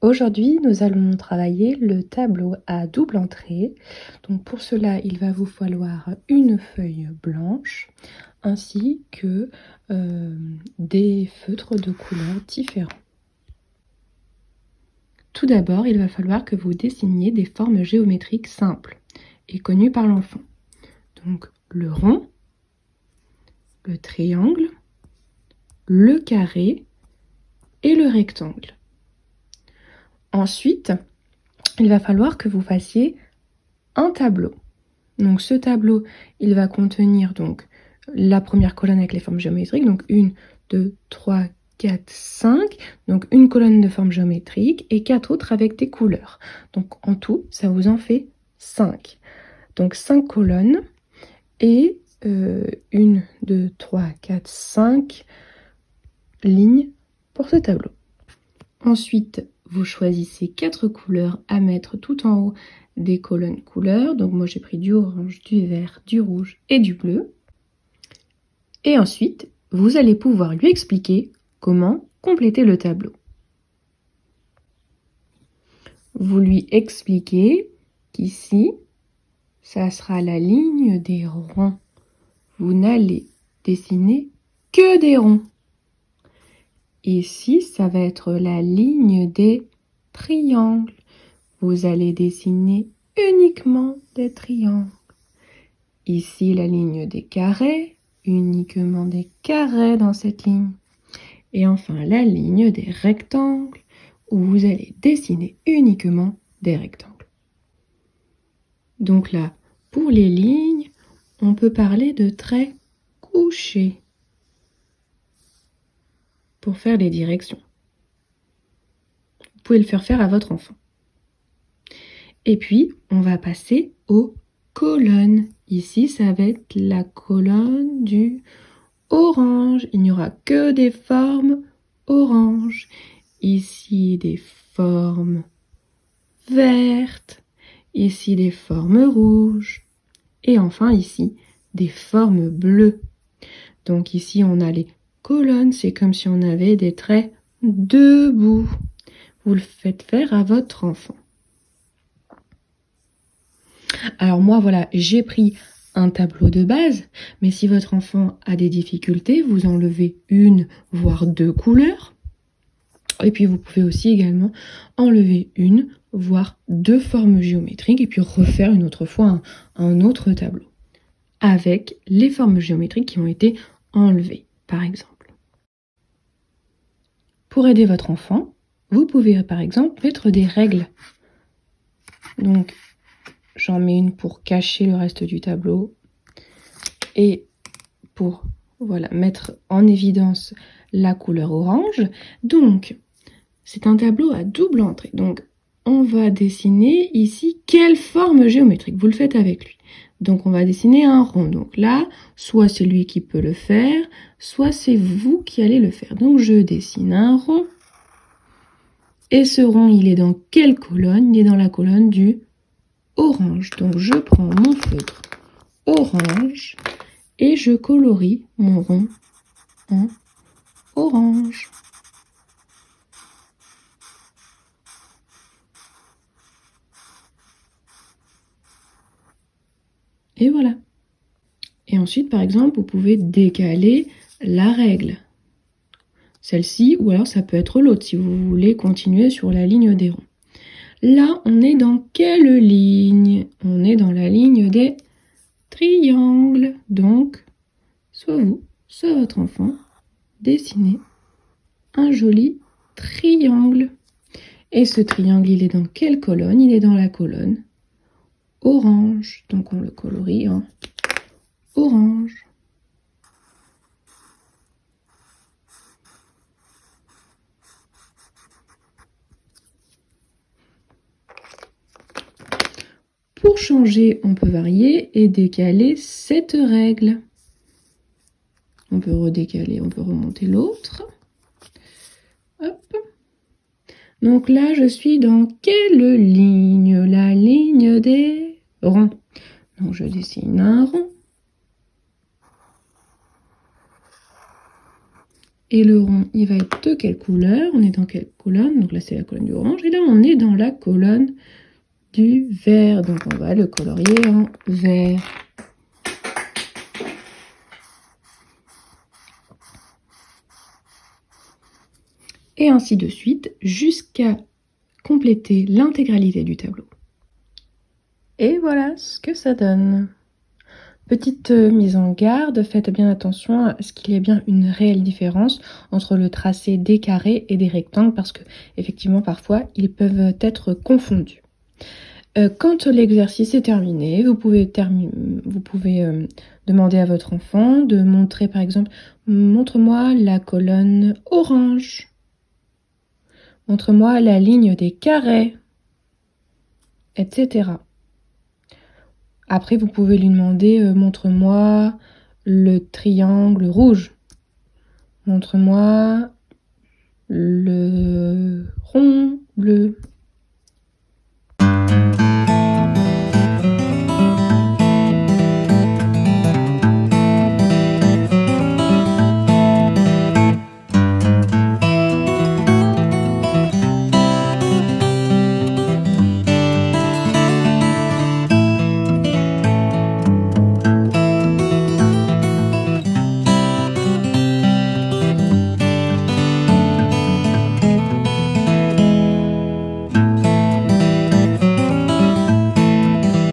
Aujourd'hui, nous allons travailler le tableau à double entrée. Donc pour cela, il va vous falloir une feuille blanche ainsi que des feutres de couleurs différents. Tout d'abord, il va falloir que vous dessiniez des formes géométriques simples et connues par l'enfant. Donc le rond, le triangle, le carré et le rectangle. Ensuite, il va falloir que vous fassiez un tableau. Donc ce tableau, il va contenir donc la première colonne avec les formes géométriques, donc 1, 2, 3, 4, 5, donc une colonne de formes géométriques et 4 autres avec des couleurs. Donc en tout, ça vous en fait 5. Donc 5 colonnes et 1, 2, 3, 4, 5 lignes pour ce tableau. Ensuite, vous choisissez 4 couleurs à mettre tout en haut des colonnes couleurs. Donc moi j'ai pris du orange, du vert, du rouge et du bleu. Et ensuite, vous allez pouvoir lui expliquer comment compléter le tableau. Vous lui expliquez qu'ici, ça sera la ligne des ronds. Vous n'allez dessiner que des ronds. Ici, ça va être la ligne des triangles. Vous allez dessiner uniquement des triangles. Ici, la ligne des carrés, uniquement des carrés dans cette ligne. Et enfin, la ligne des rectangles, où vous allez dessiner uniquement des rectangles. Donc là, pour les lignes, on peut parler de traits couchés pour faire les directions. Vous pouvez le faire à votre enfant. Et puis, on va passer aux colonnes. Ici, ça va être la colonne du orange. Il n'y aura que des formes orange. Ici, des formes vertes. Ici, des formes rouges. Et enfin, ici, des formes bleues. Donc ici, on a les colonnes. C'est comme si on avait des traits debout. Vous le faites faire à votre enfant. Alors moi, voilà, j'ai pris un tableau de base, mais si votre enfant a des difficultés, vous enlevez une, voire 2 couleurs. Et puis vous pouvez aussi également enlever une, voire 2 formes géométriques, et puis refaire une autre fois un autre tableau, avec les formes géométriques qui ont été enlevées, par exemple. Pour aider votre enfant, vous pouvez par exemple mettre des règles. Donc, j'en mets une pour cacher le reste du tableau et pour mettre en évidence la couleur orange. Donc, c'est un tableau à double entrée. Donc, on va dessiner ici quelle forme géométrique. Vous le faites avec lui. Donc, on va dessiner un rond. Donc là, soit c'est lui qui peut le faire, soit c'est vous qui allez le faire. Donc, je dessine un rond. Et ce rond, il est dans quelle colonne? Il est dans la colonne du orange. Donc je prends mon feutre orange et je colorie mon rond en orange. Et voilà. Et ensuite, par exemple, vous pouvez décaler la règle. Celle-ci, ou alors ça peut être l'autre si vous voulez continuer sur la ligne des ronds. Là, on est dans quelle ligne? On est dans la ligne des triangles. Donc, soit vous, soit votre enfant, dessinez un joli triangle. Et ce triangle, il est dans quelle colonne? Il est dans la colonne orange. Donc, on le colorie en orange. Pour changer, on peut varier et décaler cette règle. On peut redécaler, on peut remonter l'autre. Hop. Donc là, je suis dans quelle ligne? La ligne des ronds. Donc, je dessine un rond. Et le rond, il va être de quelle couleur? On est dans quelle colonne? Donc là, c'est la colonne du orange. Et là, on est dans la colonne du vert. Donc on va le colorier en vert. Et ainsi de suite, jusqu'à compléter l'intégralité du tableau. Et voilà ce que ça donne. Petite mise en garde, faites bien attention à ce qu'il y ait bien une réelle différence entre le tracé des carrés et des rectangles parce que effectivement parfois ils peuvent être confondus. Quand l'exercice est terminé, vous pouvez demander à votre enfant de montrer par exemple, montre-moi la colonne orange, montre-moi la ligne des carrés, etc. Après, vous pouvez lui demander, montre-moi le triangle rouge. Montre-moi le rond bleu,